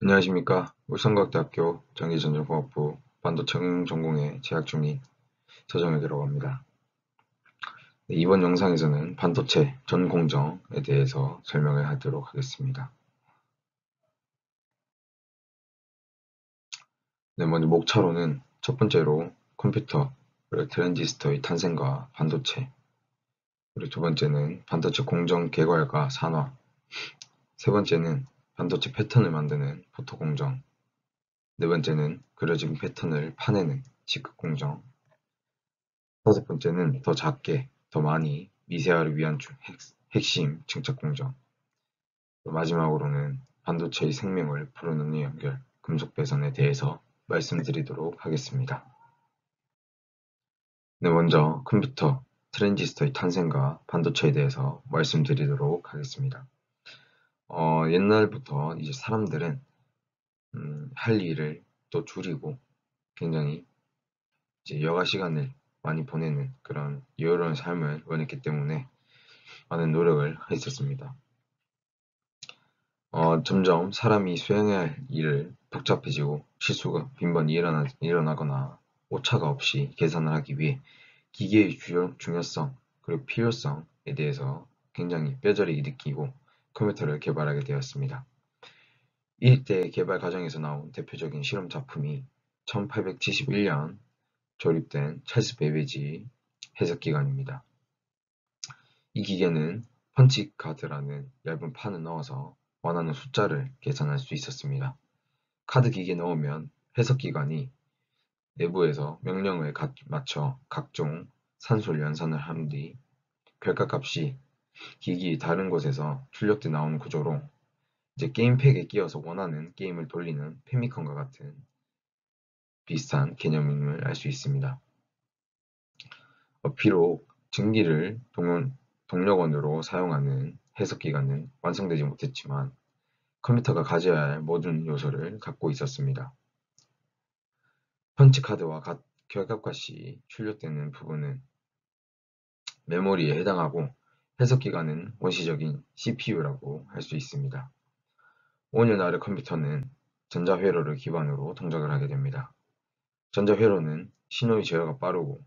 안녕하십니까. 울산과학대학교 전기전자공학부 반도체 응용 전공에 재학 중인 서정혁이라고 합니다. 네, 이번 영상에서는 반도체 전 공정에 대해서 설명을 하도록 하겠습니다. 네, 먼저 목차로는 첫 번째로 컴퓨터, 그리고 트랜지스터의 탄생과 반도체, 그리고 두 번째는 반도체 공정 개괄과 산화, 세 번째는 반도체 패턴을 만드는 포토 공정, 네 번째는 그려진 패턴을 파내는 직극 공정, 다섯 번째는 더 작게, 더 많이 미세화를 위한 핵심 증착 공정. 마지막으로는 반도체의 생명을 불어넣는 연결, 금속 배선에 대해서 말씀드리도록 하겠습니다. 네, 먼저 컴퓨터, 트랜지스터의 탄생과 반도체에 대해서 말씀드리도록 하겠습니다. 옛날부터 이제 사람들은 할 일을 또 줄이고 굉장히 이제 여가 시간을 많이 보내는 그런 여유로운 삶을 원했기 때문에 많은 노력을 했었습니다. 점점 사람이 수행해야 할 일을 복잡해지고 실수가 빈번히 일어나거나 오차가 없이 계산을 하기 위해 기계의 중요성 그리고 필요성에 대해서 굉장히 뼈저리게 느끼고 컴퓨터를 개발하게 되었습니다. 이때 개발 과정에서 나온 대표적인 실험 작품이 1871년 조립된 찰스 베베지 해석기관입니다. 이 기계는 펀치카드라는 얇은 판을 넣어서 원하는 숫자를 계산할 수 있었습니다. 카드 기계에 넣으면 해석기관이 내부에서 명령을 맞춰 각종 산술 연산을 한 뒤 결과값이 기기의 다른 곳에서 출력돼 나오는 구조로 이제 게임팩에 끼워서 원하는 게임을 돌리는 페미컴과 같은 비슷한 개념임을 알 수 있습니다. 비록 증기를 동력원으로 사용하는 해석기관은 완성되지 못했지만 컴퓨터가 가져야 할 모든 요소를 갖고 있었습니다. 펀치카드와 결합값이 출력되는 부분은 메모리에 해당하고 해석기관은 원시적인 CPU라고 할 수 있습니다. 5년 아래 컴퓨터는 전자회로를 기반으로 동작을 하게 됩니다. 전자회로는 신호의 제어가 빠르고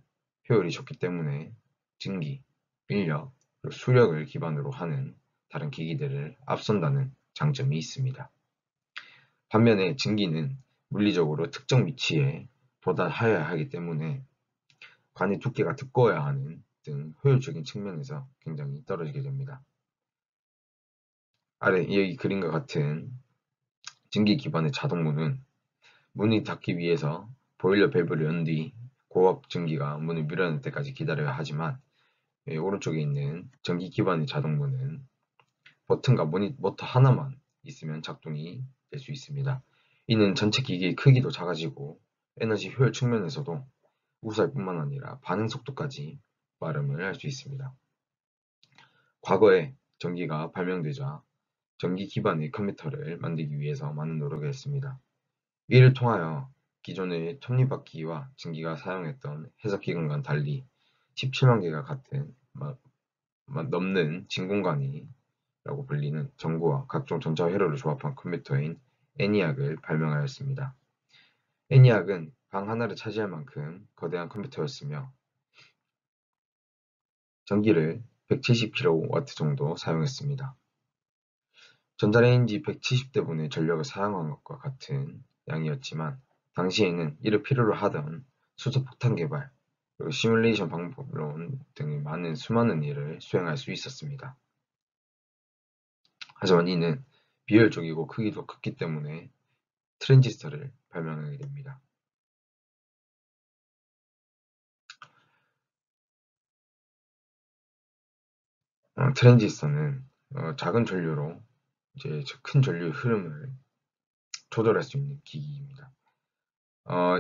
효율이 좋기 때문에 증기, 인력, 그리고 수력을 기반으로 하는 다른 기기들을 앞선다는 장점이 있습니다. 반면에 증기는 물리적으로 특정 위치에 도달하여야 하기 때문에 관의 두께가 두꺼워야 하는 등 효율적인 측면에서 굉장히 떨어지게 됩니다. 아래 이 그림과 같은 증기 기반의 자동문은 문이 닫기 위해서 보일러 밸브를 연 뒤 고압 증기가 문을 밀어낼 때까지 기다려야 하지만 오른쪽에 있는 전기 기반의 자동문은 버튼과 모터 하나만 있으면 작동이 될 수 있습니다. 이는 전체 기기의 크기도 작아지고 에너지 효율 측면에서도 우수할 뿐만 아니라 반응 속도까지 빠름을 할 수 있습니다. 과거에 전기가 발명되자 전기 기반의 컴퓨터를 만들기 위해서 많은 노력을 했습니다. 이를 통하여 기존의 톱니바퀴와 증기가 사용했던 해석기관과는 달리 17만 개가 같은 넘는 진공관이라고 불리는 전구와 각종 전자회로를 조합한 컴퓨터인 ENIAC을 발명하였습니다. ENIAC은 방 하나를 차지할 만큼 거대한 컴퓨터였으며 전기를 170kW 정도 사용했습니다. 전자레인지 170대분의 전력을 사용한 것과 같은 양이었지만 당시에는 이를 필요로 하던 수소폭탄 개발, 그리고 시뮬레이션 방법론 등의 수많은 일을 수행할 수 있었습니다. 하지만 이는 비효율적이고 크기도 컸기 때문에 트랜지스터를 발명하게 됩니다. 트랜지스터는 작은 전류로 이제 큰 전류의 흐름을 조절할 수 있는 기기입니다.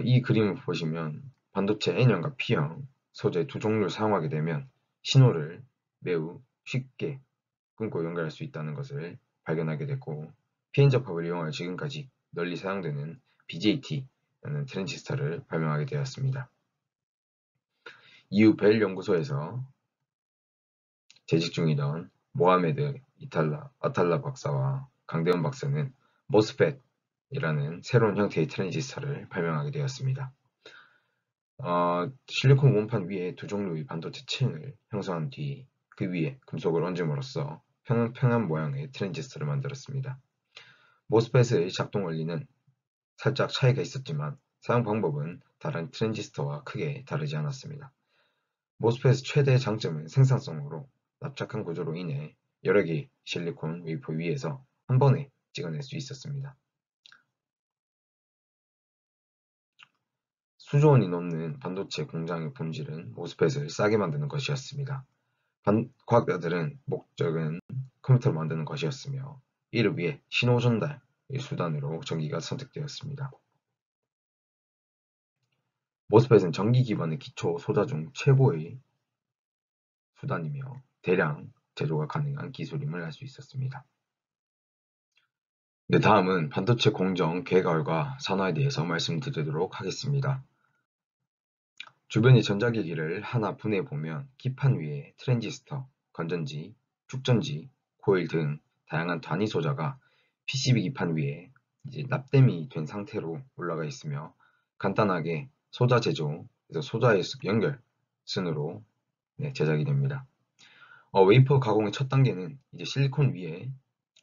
이 그림을 보시면 반도체 N형과 P형 소재 두 종류를 사용하게 되면 신호를 매우 쉽게 끊고 연결할 수 있다는 것을 발견하게 됐고 PN 접합을 이용하여 지금까지 널리 사용되는 BJT라는 트랜지스터를 발명하게 되었습니다. 이후 벨 연구소에서 재직 중이던 모하메드 아탈라 박사와 강대원 박사는 모스펫 이라는 새로운 형태의 트랜지스터를 발명하게 되었습니다. 실리콘 원판 위에 두 종류의 반도체 층을 형성한 뒤 그 위에 금속을 얹음으로써 평평한 모양의 트랜지스터를 만들었습니다. 모스펫의 작동 원리는 살짝 차이가 있었지만 사용 방법은 다른 트랜지스터와 크게 다르지 않았습니다. 모스펫의 최대 장점은 생산성으로 납작한 구조로 인해 여러 개의 실리콘 웨이퍼 위에서 한 번에 찍어낼 수 있었습니다. 수조 원이 넘는 반도체 공장의 본질은 모스펫을 싸게 만드는 것이었습니다. 과학자들은 목적은 컴퓨터를 만드는 것이었으며 이를 위해 신호 전달의 수단으로 전기가 선택되었습니다. 모스펫은 전기 기반의 기초 소자 중 최고의 수단이며 대량 제조가 가능한 기술임을 알 수 있었습니다. 네, 다음은 반도체 공정, 개괄과 산화에 대해서 말씀드리도록 하겠습니다. 주변의 전자기기를 하나 분해보면 기판 위에 트랜지스터, 건전지, 축전지, 코일 등 다양한 단위 소자가 PCB 기판 위에 납땜이 된 상태로 올라가 있으며 간단하게 소자 제조, 소자의 연결 순으로 제작이 됩니다. 웨이퍼 가공의 첫 단계는 이제 실리콘 위에,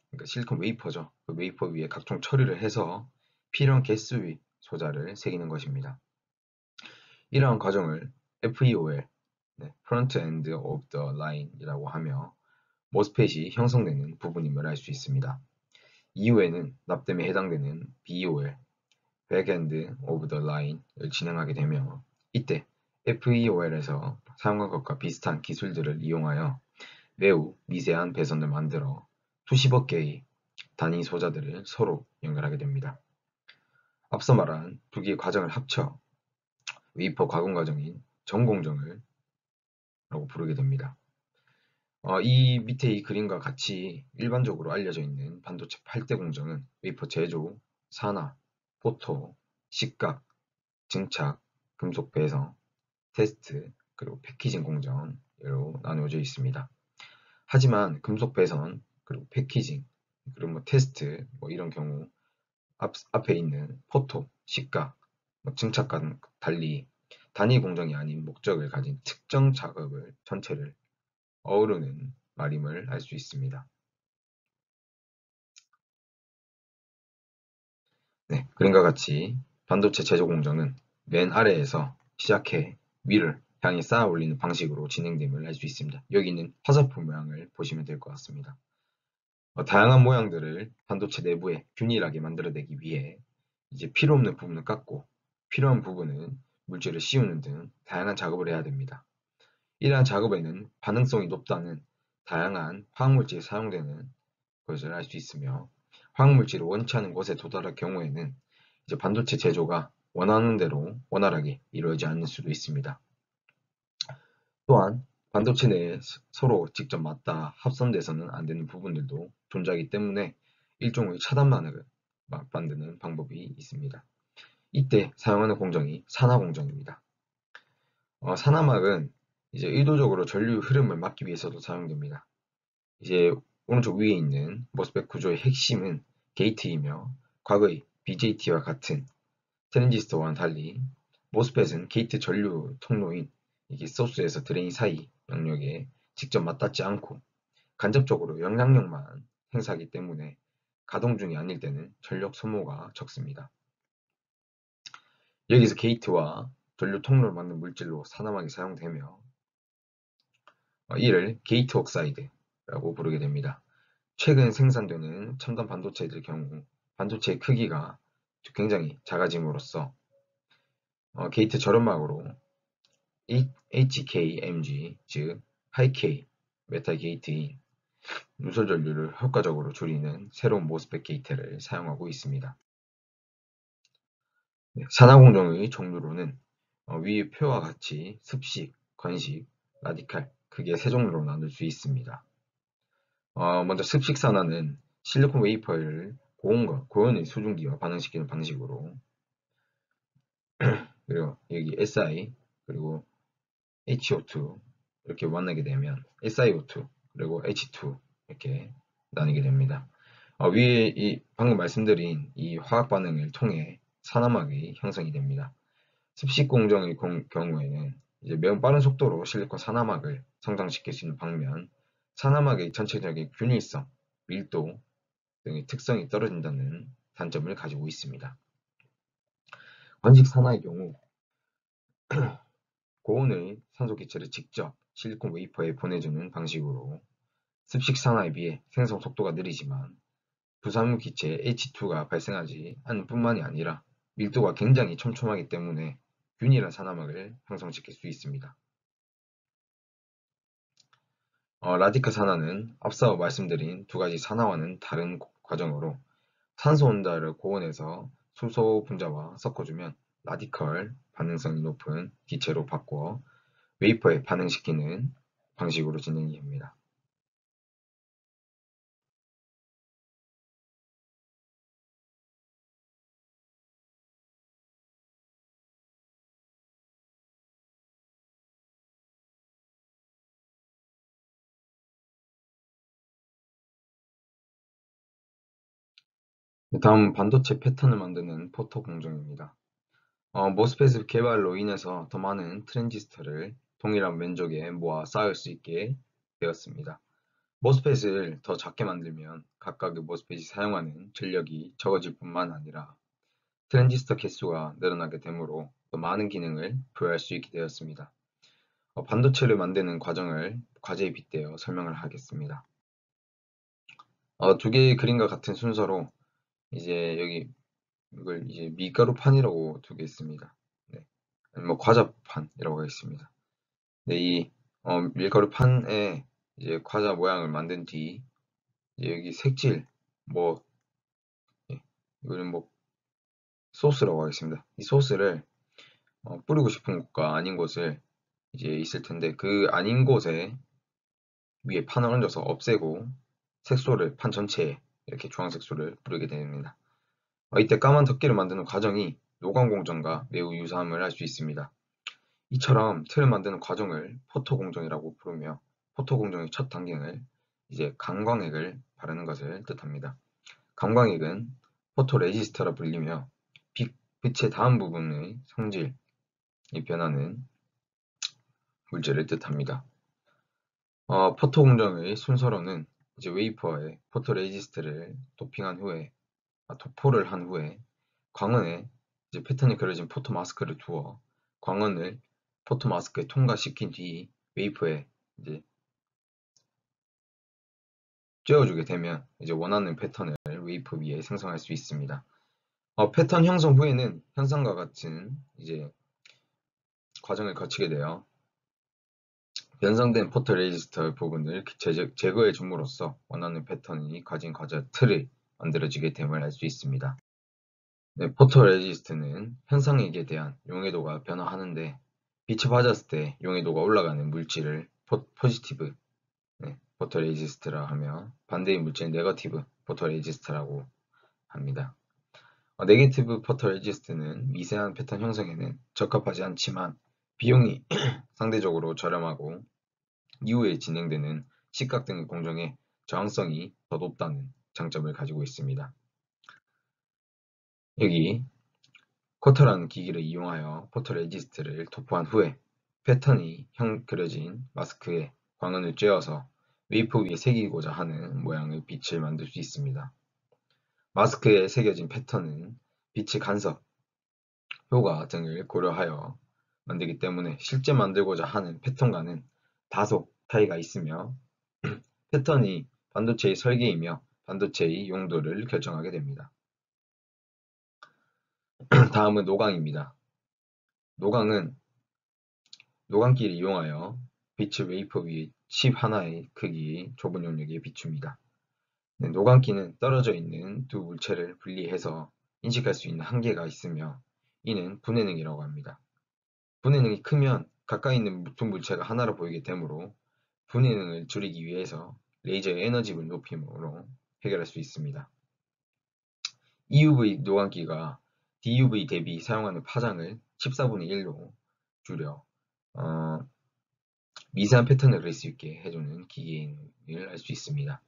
그러니까 실리콘 웨이퍼죠. 그 웨이퍼 위에 각종 처리를 해서 필요한 개수의 소자를 새기는 것입니다. 이러한 과정을 FEOL, Front End of the Line 이라고 하며 모스펫이 형성되는 부분임을 알 수 있습니다. 이후에는 납땜에 해당되는 BEOL, Back End of the Line을 진행하게 되며 이때 FEOL에서 사용한 것과 비슷한 기술들을 이용하여 매우 미세한 배선을 만들어 수십억 개의 단위 소자들을 서로 연결하게 됩니다. 앞서 말한 두 개의 과정을 합쳐 웨이퍼 가공 과정인 전공정을 라고 부르게 됩니다. 이 밑에 이 그림과 같이 일반적으로 알려져 있는 반도체 8대 공정은 웨이퍼 제조, 산화, 포토, 식각, 증착, 금속 배선, 테스트, 그리고 패키징 공정으로 나누어져 있습니다. 하지만 금속 배선, 그리고 패키징, 그리고 테스트 이런 경우 앞에 있는 포토, 식각, 증착과는 달리 단위 공정이 아닌 목적을 가진 특정 작업을 전체를 어우르는 말임을 알 수 있습니다. 네, 그림과 같이 반도체 제조 공정은 맨 아래에서 시작해 위를 향해 쌓아 올리는 방식으로 진행됨을 알 수 있습니다. 여기 있는 화살표 모양을 보시면 될 것 같습니다. 다양한 모양들을 반도체 내부에 균일하게 만들어내기 위해 이제 필요 없는 부분을 깎고 필요한 부분은 물질을 씌우는 등 다양한 작업을 해야 됩니다. 이러한 작업에는 반응성이 높다는 다양한 화학물질이 사용되는 것을 알 수 있으며 화학물질을 원치 않은 곳에 도달할 경우에는 이제 반도체 제조가 원하는 대로 원활하게 이루어지지 않을 수도 있습니다. 또한 반도체 내에 서로 직접 맞닿아 합선돼서는 안 되는 부분들도 존재하기 때문에 일종의 차단막을 만드는 방법이 있습니다. 이때 사용하는 공정이 산화 공정입니다. 산화막은 이제 의도적으로 전류 흐름을 막기 위해서도 사용됩니다. 이제 오른쪽 위에 있는 모스펫 구조의 핵심은 게이트이며 과거의 BJT와 같은 트랜지스터와는 달리 모스펫은 게이트 전류 통로인 이게 소스에서 드레인 사이 영역에 직접 맞닿지 않고 간접적으로 영향력만 행사하기 때문에 가동 중이 아닐 때는 전력 소모가 적습니다. 여기서 게이트와 전류 통로를 막는 물질로 산화막이 사용되며 이를 게이트 옥사이드라고 부르게 됩니다. 최근 생산되는 첨단 반도체들 경우 반도체의 크기가 굉장히 작아짐으로써 게이트 절연막으로 HKMG, 즉 하이K 메탈 게이트인 누설 전류를 효과적으로 줄이는 새로운 모스펫 게이트를 사용하고 있습니다. 산화 공정의 종류로는 위 표와 같이 습식, 건식, 라디칼 크게 세 종류로 나눌 수 있습니다. 먼저 습식 산화는 실리콘 웨이퍼를 고온의 수증기와 반응시키는 방식으로 그리고 여기 Si 그리고 HO2 이렇게 만나게 되면 SiO2 그리고 H2 이렇게 나뉘게 됩니다. 위에 방금 말씀드린 이 화학 반응을 통해 산화막이 형성이 됩니다. 습식 공정의 경우에는 이제 매우 빠른 속도로 실리콘 산화막을 성장시킬 수 있는 반면 산화막의 전체적인 균일성, 밀도 등의 특성이 떨어진다는 단점을 가지고 있습니다. 건식 산화의 경우 고온의 산소 기체를 직접 실리콘 웨이퍼에 보내주는 방식으로 습식 산화에 비해 생성 속도가 느리지만 부산물 기체 H2가 발생하지 않을 뿐만이 아니라 밀도가 굉장히 촘촘하기 때문에 균일한 산화막을 형성시킬 수 있습니다. 라디카 산화는 앞서 말씀드린 두 가지 산화와는 다른 과정으로 산소 온도를 고온에서 수소 분자와 섞어주면 라디컬 반응성이 높은 기체로 바꿔 웨이퍼에 반응시키는 방식으로 진행이 됩니다. 다음 반도체 패턴을 만드는 포토 공정입니다. 모스펫 개발로 인해서 더 많은 트랜지스터를 동일한 면적에 모아 쌓을 수 있게 되었습니다. 모스펫을 더 작게 만들면 각각의 모스펫이 사용하는 전력이 적어질 뿐만 아니라 트랜지스터 개수가 늘어나게 되므로 더 많은 기능을 부여할 수 있게 되었습니다. 반도체를 만드는 과정을 과제에 빗대어 설명을 하겠습니다. 두 개의 그림과 같은 순서로 이제 여기 이걸 이제 밀가루판이라고 두겠습니다. 네. 뭐 과자판이라고 하겠습니다. 네, 이 밀가루판에 이제 과자 모양을 만든 뒤 이제 여기 색칠 뭐 예, 이거는 뭐 소스라고 하겠습니다. 이 소스를 뿌리고 싶은 곳과 아닌 곳을 이제 있을 텐데 그 아닌 곳에 위에 판을 얹어서 없애고 색소를 판 전체에 이렇게 주황 색소를 뿌리게 됩니다. 이때 까만 덮개를 만드는 과정이 노광 공정과 매우 유사함을 할 수 있습니다. 이처럼 틀을 만드는 과정을 포토 공정이라고 부르며 포토 공정의 첫 단계를 이제 강광액을 바르는 것을 뜻합니다. 강광액은 포토 레지스터라 불리며 빛의 다음 부분의 성질이 변하는 물질을 뜻합니다. 포토 공정의 순서로는 이제 웨이퍼에 포토 레지스트를 도핑한 후에 도포를 한 후에 광원에 이제 패턴이 그려진 포토 마스크를 두어 광원을 포토 마스크에 통과시킨 뒤 웨이퍼에 이제 쬐어주게 되면 이제 원하는 패턴을 웨이퍼 위에 생성할 수 있습니다. 패턴 형성 후에는 현상과 같은 이제 과정을 거치게 되어 변성된 포토 레지스터 부분을 제거해 줌으로써 원하는 패턴이 가진 과자 틀이 만들어지게 됨을 알 수 있습니다. 네, 포토 레지스트는 현상액에 대한 용해도가 변화하는데 빛이 맞았을 때 용해도가 올라가는 물질을 포지티브 포토 레지스트라 하며 반대의 물질은 네거티브 포토 레지스트라고 합니다. 네게티브 포토 레지스트는 미세한 패턴 형성에는 적합하지 않지만 비용이 상대적으로 저렴하고 이후에 진행되는 식각 등의 공정에 저항성이 더 높다는 장점을 가지고 있습니다. 여기 커터라는 기기를 이용하여 포토 레지스트를 도포한 후에 패턴이 그려진 마스크에 광원을 쬐어서 웨이퍼 위에 새기고자 하는 모양의 빛을 만들 수 있습니다. 마스크에 새겨진 패턴은 빛의 간섭, 효과 등을 고려하여 만들기 때문에 실제 만들고자 하는 패턴과는 다소 차이가 있으며 패턴이 반도체의 설계이며 반도체의 용도를 결정하게 됩니다. 다음은 노광입니다. 노광은 노광기를 이용하여 빛을 웨이퍼 위에 칩 하나의 크기 좁은 용력에 비춥니다. 노광기는 떨어져 있는 두 물체를 분리해서 인식할 수 있는 한계가 있으며 이는 분해능이라고 합니다. 분해능이 크면 가까이 있는 두 물체가 하나로 보이게 되므로 분해능을 줄이기 위해서 레이저의 에너지를 높임으로 해결할 수 있습니다. EUV 노광기가 DUV 대비 사용하는 파장을 14분의 1로 줄여 미세한 패턴을 그릴 수 있게 해주는 기계임을 알 수 있습니다.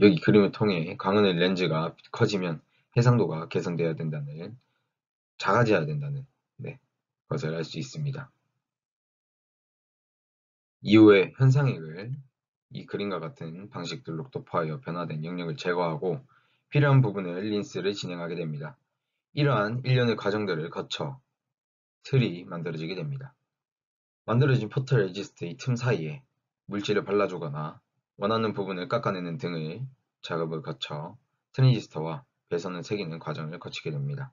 여기 그림을 통해 광원의 렌즈가 커지면 해상도가 개선되어야 된다는, 작아져야 된다는, 네, 것을 알 수 있습니다. 이후에 현상액을 이 그림과 같은 방식들로 도포하여 변화된 영역을 제거하고 필요한 부분을 린스를 진행하게 됩니다. 이러한 일련의 과정들을 거쳐 틀이 만들어지게 됩니다. 만들어진 포토 레지스트의 틈 사이에 물질을 발라주거나 원하는 부분을 깎아내는 등의 작업을 거쳐 트랜지스터와 배선을 새기는 과정을 거치게 됩니다.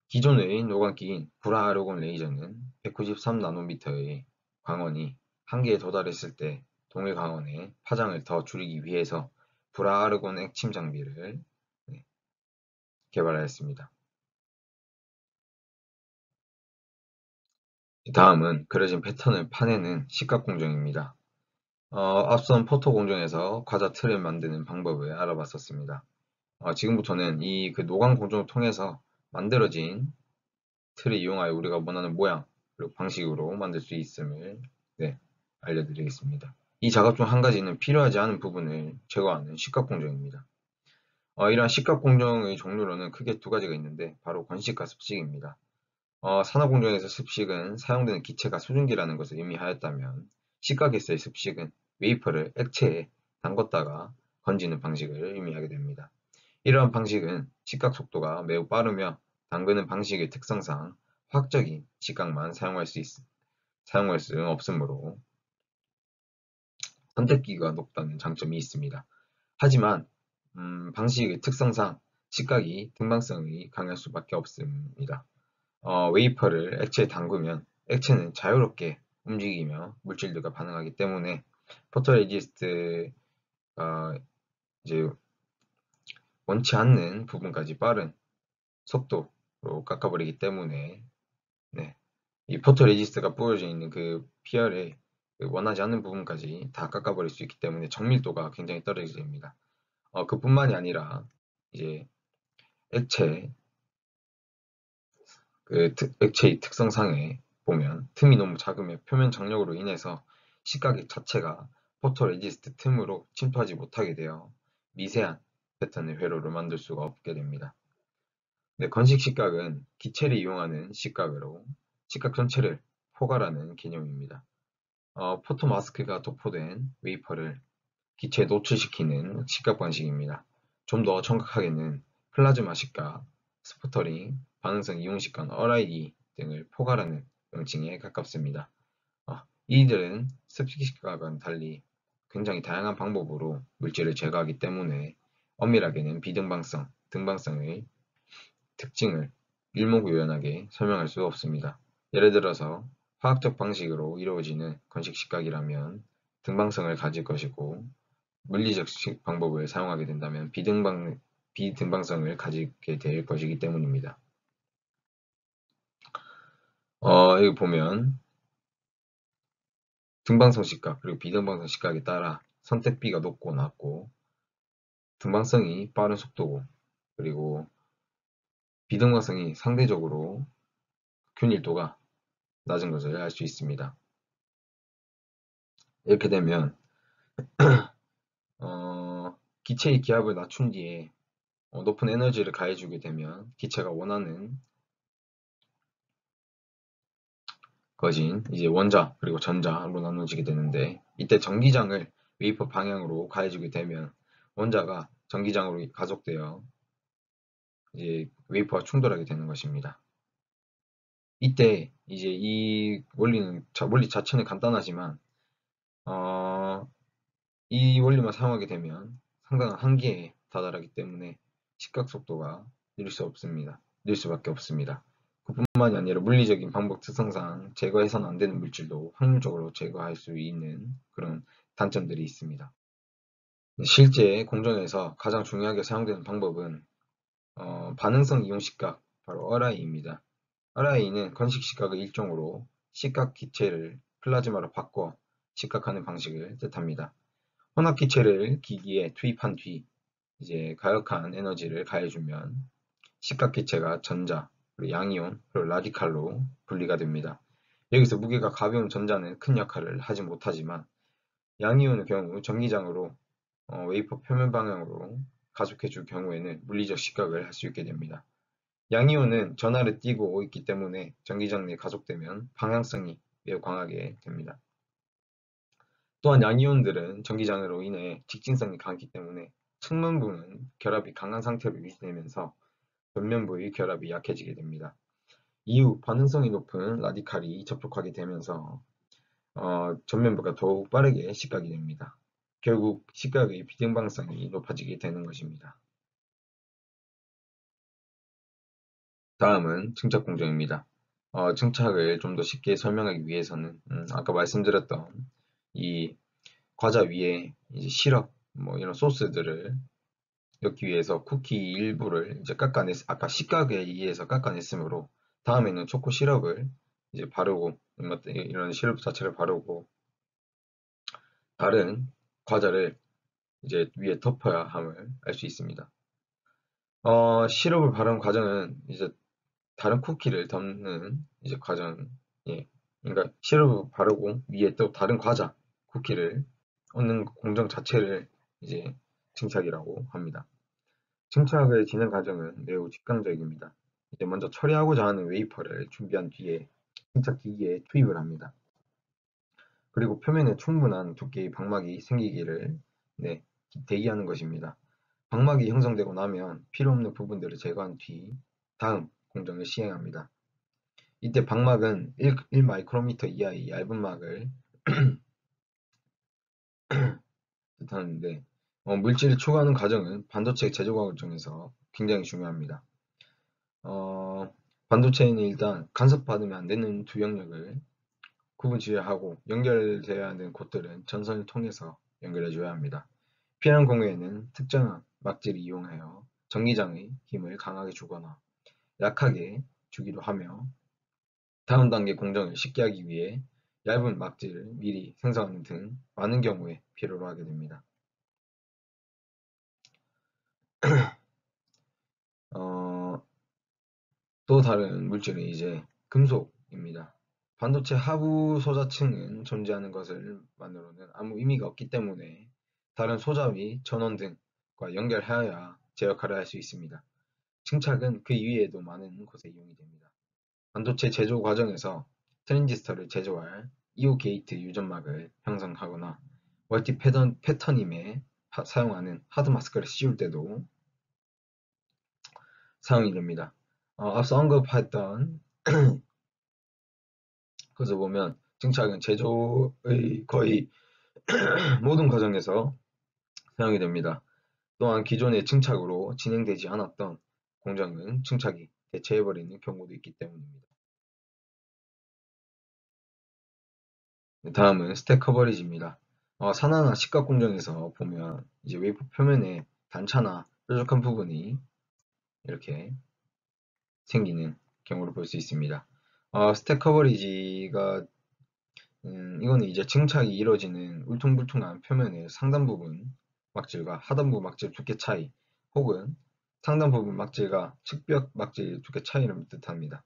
기존의 노광기인 불화아르곤 레이저는 193나노미터의 광원이 한계에 도달했을 때 동일 광원의 파장을 더 줄이기 위해서 불화아르곤 액침 장비를 개발하였습니다. 다음은 그려진 패턴을 파내는 시각 공정입니다. 앞선 포토 공정에서 과자 틀을 만드는 방법을 알아봤었습니다. 지금부터는 이 그 노광 공정을 통해서 만들어진 틀을 이용하여 우리가 원하는 모양 그리고 방식으로 만들 수 있음을 알려드리겠습니다. 이 작업 중 한 가지는 필요하지 않은 부분을 제거하는 시각 공정입니다. 이러한 시각 공정의 종류로는 크게 두 가지가 있는데 바로 건식과 습식입니다. 산업 공정에서 습식은 사용되는 기체가 수증기라는 것을 의미하였다면 시각에서의 습식은 웨이퍼를 액체에 담궜다가 건지는 방식을 의미하게 됩니다. 이러한 방식은 시각 속도가 매우 빠르며 담그는 방식의 특성상 화학적인 시각만 사용할 수 없으므로 선택기가 높다는 장점이 있습니다. 하지만 방식의 특성상 시각이 등방성이 강할 수밖에 없습니다. 웨이퍼를 액체에 담그면 액체는 자유롭게 움직이며 물질들과 반응하기 때문에 포토레지스트가 이제 원치 않는 부분까지 빠른 속도로 깎아버리기 때문에 이 포토레지스트가 뿌려져 있는 그 PR에 원하지 않는 부분까지 다 깎아버릴 수 있기 때문에 정밀도가 굉장히 떨어집니다. 그뿐만이 아니라 이제 액체 액체의 특성상에 보면 틈이 너무 작으며 표면 장력으로 인해서 시각액 자체가 포토레지스트 틈으로 침투하지 못하게 되어 미세한 패턴의 회로를 만들 수가 없게 됩니다. 건식 시각은 기체를 이용하는 시각으로 시각 전체를 포괄하는 개념입니다. 포토 마스크가 도포된 웨이퍼를 기체에 노출시키는 시각 방식입니다. 좀 더 정확하게는 플라즈마 시각, 스푸터링, 반응성 이용 시각, RIE 등을 포괄하는 명칭에 가깝습니다. 이들은 습식 시각과는 달리 굉장히 다양한 방법으로 물질을 제거하기 때문에 엄밀하게는 비등방성, 등방성의 특징을 일목요연하게 설명할 수 없습니다. 예를 들어서 화학적 방식으로 이루어지는 건식 시각이라면 등방성을 가질 것이고 물리적 방법을 사용하게 된다면 비등방성을 가지게 될 것이기 때문입니다. 여기 보면 등방성 시각 그리고 비등방성 시각에 따라 선택비가 높고 낮고 등방성이 빠른 속도고 그리고 비등방성이 상대적으로 균일도가 낮은 것을 알 수 있습니다. 이렇게 되면 기체의 기압을 낮춘 뒤에 높은 에너지를 가해주게 되면 기체가 원하는 것인 이제 원자 그리고 전자로 나눠지게 되는데 이때 전기장을 웨이퍼 방향으로 가해주게 되면 원자가 전기장으로 가속되어 이제 웨이퍼와 충돌하게 되는 것입니다. 이때 이제 이 원리 자체는 간단하지만 이 원리만 사용하게 되면 상당한 한계에 다다르기 때문에 시각 속도가 늘 수밖에 없습니다. 그뿐만이 아니라 물리적인 방법 특성상 제거해서는 안 되는 물질도 확률적으로 제거할 수 있는 그런 단점들이 있습니다. 실제 공정에서 가장 중요하게 사용되는 방법은 반응성 이용 시각, 바로 RI입니다. RI는 건식 시각의 일종으로 시각 기체를 플라즈마로 바꿔 시각하는 방식을 뜻합니다. 혼합 기체를 기기에 투입한 뒤 이제 가역한 에너지를 가해주면 시각 기체가 전자, 그리고 양이온, 그리고 라디칼로 분리가 됩니다. 여기서 무게가 가벼운 전자는 큰 역할을 하지 못하지만 양이온의 경우 전기장으로 웨이퍼 표면 방향으로 가속해 줄 경우에는 물리적 시각을 할 수 있게 됩니다. 양이온은 전하를 띠고 있기 때문에 전기장 내 가속되면 방향성이 매우 강하게 됩니다. 또한 양이온들은 전기장으로 인해 직진성이 강하기 때문에 측면부는 결합이 강한 상태로 유지되면서 전면부의 결합이 약해지게 됩니다. 이후 반응성이 높은 라디칼이 접촉하게 되면서 전면부가 더욱 빠르게 식각이 됩니다. 결국 식각의 비등방성이 높아지게 되는 것입니다. 다음은 증착 공정입니다. 증착을 좀 더 쉽게 설명하기 위해서는 아까 말씀드렸던 이 과자 위에 이제 시럽 뭐 이런 소스들을 넣기 위해서 쿠키 일부를 이제 아까 식각에 의해서 깎아냈으므로 다음에는 초코 시럽을 이제 바르고 이런 시럽 자체를 바르고 다른 과자를 이제 위에 덮어야 함을 알 수 있습니다. 시럽을 바른 과정은 이제 다른 쿠키를 덮는 이제 과정, 예. 그러니까 시럽을 바르고 위에 또 다른 과자, 쿠키를 얹는 공정 자체를 이제 증착이라고 합니다. 증착의 진행 과정은 매우 직관적입니다. 이제 먼저 처리하고자 하는 웨이퍼를 준비한 뒤에 증착 기기에 투입을 합니다. 그리고 표면에 충분한 두께의 방막이 생기기를 대기하는 것입니다. 방막이 형성되고 나면 필요 없는 부분들을 제거한 뒤 다음 공정을 시행합니다. 이때 방막은 1마이크로미터 이하의 얇은 막을 뜻하는데 물질을 추가하는 과정은 반도체 제조 과정에서 굉장히 중요합니다. 반도체는 일단 간섭받으면 안 되는 두 영역을 구분 지어하고 연결되어야 하는 곳들은 전선을 통해서 연결해줘야 합니다. 필요한 경우에는 특정한 막지를 이용하여 전기장의 힘을 강하게 주거나 약하게 주기도 하며 다음 단계 공정을 쉽게 하기 위해 얇은 막지를 미리 생성하는 등 많은 경우에 필요로 하게 됩니다. 또 다른 물질은 이제 금속입니다. 반도체 하부 소자층은 존재하는 것을만으로는 아무 의미가 없기 때문에 다른 소자 및 전원 등과 연결하여야 제 역할을 할 수 있습니다. 증착은 그 이외에도 많은 곳에 이용이 됩니다. 반도체 제조 과정에서 트랜지스터를 제조할 이오 게이트 유전막을 형성하거나 멀티 패터님에 사용하는 하드 마스크를 씌울 때도 사용이 됩니다. 앞서 언급했던 그래서 보면 증착은 제조의 거의 모든 과정에서 사용이 됩니다. 또한 기존의 증착으로 진행되지 않았던 공정은 증착이 대체해버리는 경우도 있기 때문입니다. 다음은 스택 커버리지입니다. 산화나 식각 공정에서 보면 이제 웨이퍼 표면에 단차나 뾰족한 부분이 이렇게 생기는 경우를 볼 수 있습니다. 스택 커버리지가 이거는 이제 증착이 이루어지는 울퉁불퉁한 표면의 상단 부분 막질과 하단부 막질 두께 차이 혹은 상단 부분 막질과 측벽 막질 두께 차이를 뜻합니다.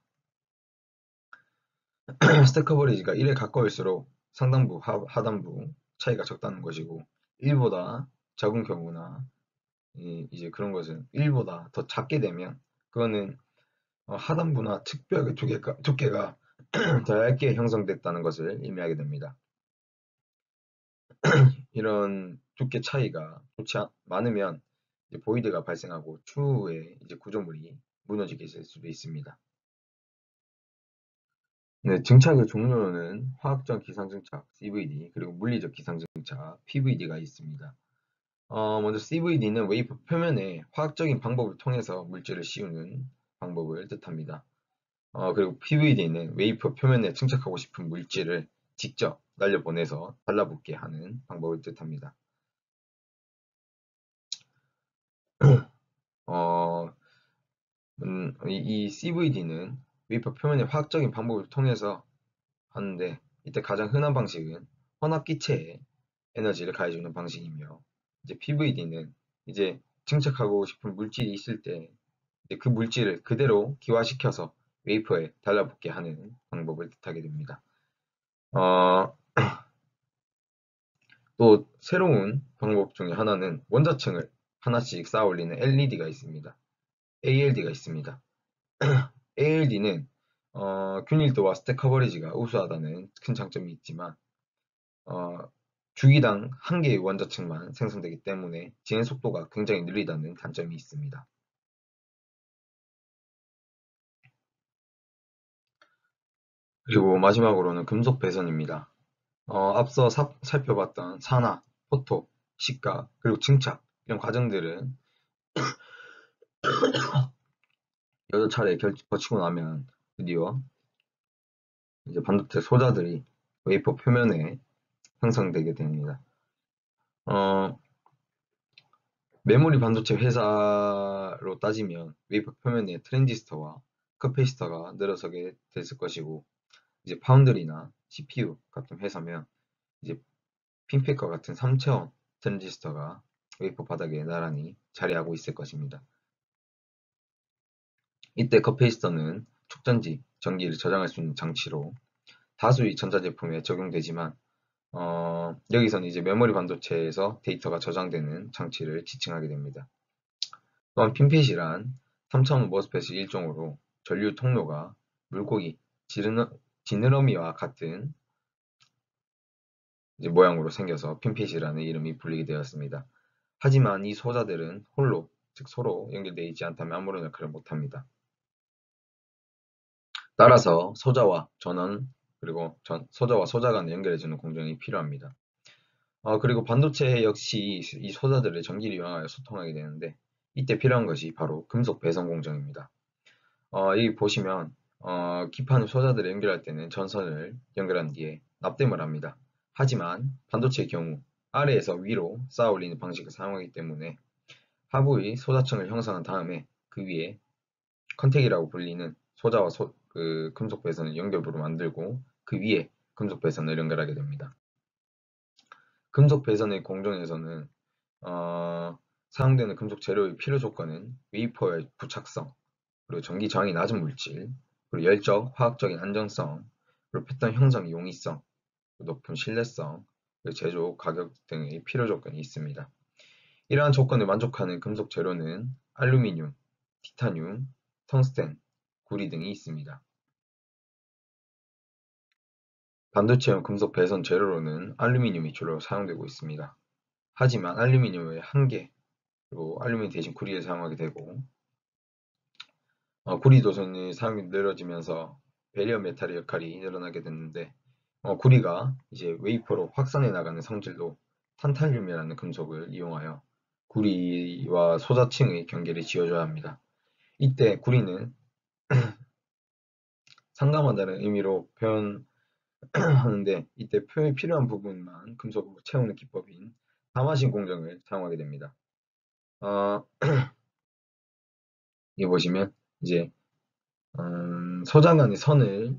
스택 커버리지가 1에 가까울수록 상단부, 하단부 차이가 적다는 것이고 1보다 적은 경우나 이제 그런 것은 1보다 더 작게 되면 그거는 하단부나 측벽의 두께가 더 얇게 형성됐다는 것을 의미하게 됩니다. 이런 두께 차이가 많으면 이제 보이드가 발생하고 추후에 이제 구조물이 무너지게 될 수도 있습니다. 네, 증착의 종류는 화학적 기상증착 (CVD) 그리고 물리적 기상증착 (PVD가) 있습니다. 먼저 CVD는 웨이퍼 표면에 화학적인 방법을 통해서 물질을 씌우는 방법을 뜻합니다. 그리고 PVD는 웨이퍼 표면에 증착하고 싶은 물질을 직접 날려보내서 달라붙게 하는 방법을 뜻합니다. 어, 이 CVD는 웨이퍼 표면의 화학적인 방법을 통해서 하는데 이때 가장 흔한 방식은 혼합기체에 에너지를 가해주는 방식이며 이제 PVD는 이제 증착하고 싶은 물질이 있을 때 그 물질을 그대로 기화시켜서 웨이퍼에 달라붙게 하는 방법을 뜻하게 됩니다. 어, 또 새로운 방법 중에 하나는 원자층을 하나씩 쌓아 올리는 LED가 있습니다. ALD가 있습니다. ALD는 균일도와 스택 커버리지가 우수하다는 큰 장점이 있지만 어, 주기당 한 개의 원자층만 생성되기 때문에 진행 속도가 굉장히 느리다는 단점이 있습니다. 그리고 마지막으로는 금속 배선입니다. 앞서 살펴봤던 산화, 포토, 시가, 그리고 증착 이런 과정들은 여러 차례 거치고 나면 드디어 이제 반도체 소자들이 웨이퍼 표면에 형성되게 됩니다. 어, 메모리 반도체 회사로 따지면 웨이퍼 표면에 트랜지스터와 커패시터가 늘어서게 됐을 것이고, 이제 파운드리나 CPU 같은 회사면 이제 핀팩과 같은 3차원 트랜지스터가 웨이퍼 바닥에 나란히 자리하고 있을 것입니다. 이때 커패시터는 촉전지 전기를 저장할 수 있는 장치로 다수의 전자제품에 적용되지만 여기서는 이제 메모리 반도체에서 데이터가 저장되는 장치를 지칭하게 됩니다. 또한 핀펫이란 3차원 머스펫의 일종으로 전류 통로가 물고기, 지느러미와 같은 이제 모양으로 생겨서 핀펫이라는 이름이 불리게 되었습니다. 하지만 이 소자들은 홀로, 즉 서로 연결되어 있지 않다면 아무런 역할을 못합니다. 따라서 소자와 전원, 그리고 소자와 소자 간을 연결해주는 공정이 필요합니다. 그리고 반도체 역시 이 소자들을 전기를 이용하여 소통하게 되는데, 이때 필요한 것이 바로 금속 배선 공정입니다. 여기 보시면 기판 소자들을 연결할 때는 전선을 연결한 뒤에 납땜을 합니다. 하지만 반도체의 경우 아래에서 위로 쌓아 올리는 방식을 사용하기 때문에 하부의 소자층을 형성한 다음에 그 위에 컨택이라고 불리는 소자와 그 금속 배선을 연결부로 만들고 그 위에 금속 배선을 연결하게 됩니다. 금속 배선의 공정에서는 사용되는 금속 재료의 필요 조건은 웨이퍼의 부착성, 그리고 전기 저항이 낮은 물질, 그리고 열적, 화학적인 안정성, 그리고 패턴 형성 용이성, 높은 신뢰성, 그리고 제조 가격 등의 필요 조건이 있습니다. 이러한 조건을 만족하는 금속 재료는 알루미늄, 티타늄, 텅스텐, 구리 등이 있습니다. 반도체용 금속 배선 재료로는 알루미늄이 주로 사용되고 있습니다. 하지만 알루미늄의 한계, 그리고 알루미늄 대신 구리를 사용하게 되고, 구리 도선의 사용이 늘어지면서 배리어 메탈의 역할이 늘어나게 됐는데, 구리가 이제 웨이퍼로 확산해 나가는 성질로 탄탈륨이라는 금속을 이용하여 구리와 소자층의 경계를 지어줘야 합니다. 이때 구리는 상감하다는 의미로 표현하는데, 이때 표현이 필요한 부분만 금속으로 채우는 기법인 다마신 공정을 사용하게 됩니다. 여기 보시면 이제 소장 안의 선을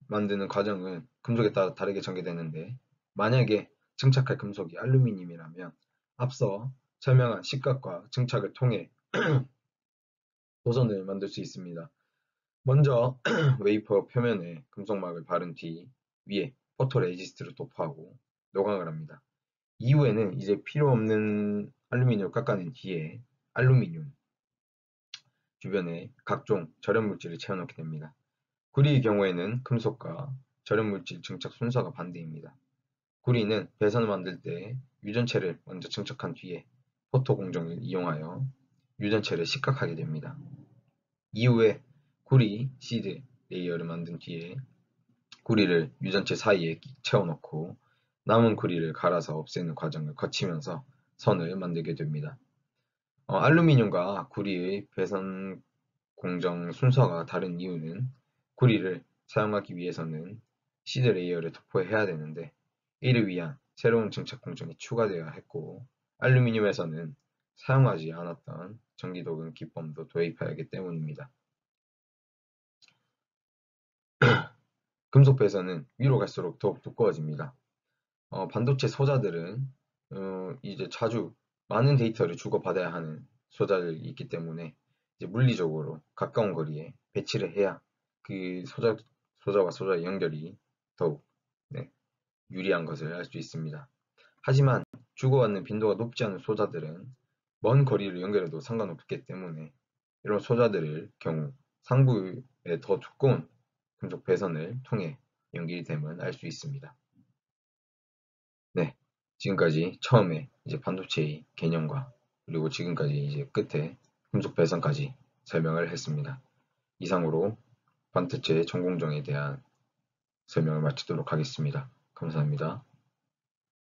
만드는 과정은 금속에 따라 다르게 전개되는데, 만약에 증착할 금속이 알루미늄이라면 앞서 설명한 식각과 증착을 통해 도선을 만들 수 있습니다. 먼저 웨이퍼 표면에 금속막을 바른 뒤 위에 포토레지스트를 도포하고 노광을 합니다. 이후에는 이제 필요 없는 알루미늄을 깎아낸 뒤에 알루미늄 주변에 각종 절연 물질을 채워넣게 됩니다. 구리의 경우에는 금속과 절연 물질 증착 순서가 반대입니다. 구리는 배선을 만들 때 유전체를 먼저 증착한 뒤에 포토 공정을 이용하여 유전체를 식각하게 됩니다. 이후에 구리 시드 레이어를 만든 뒤에 구리를 유전체 사이에 채워넣고 남은 구리를 갈아서 없애는 과정을 거치면서 선을 만들게 됩니다. 알루미늄과 구리의 배선 공정 순서가 다른 이유는 구리를 사용하기 위해서는 시드 레이어를 도포해야 되는데 이를 위한 새로운 증착 공정이 추가되어야 했고, 알루미늄에서는 사용하지 않았던 전기도금 기법도 도입해야 하기 때문입니다. 금속 배선은 위로 갈수록 더욱 두꺼워집니다. 반도체 소자들은 이제 자주 많은 데이터를 주고받아야 하는 소자들이 있기 때문에 이제 물리적으로 가까운 거리에 배치를 해야 그 소자와 소자의 연결이 더욱, 네, 유리한 것을 알 수 있습니다. 하지만 주고받는 빈도가 높지 않은 소자들은 먼 거리를 연결해도 상관없기 때문에 이런 소자들의 경우 상부에 더 두꺼운 금속 배선을 통해 연결이 됨을 알 수 있습니다. 네, 지금까지 처음에 이제 반도체의 개념과 그리고 지금까지 이제 끝에 금속 배선까지 설명을 했습니다. 이상으로 반도체 전공정에 대한 설명을 마치도록 하겠습니다. 감사합니다.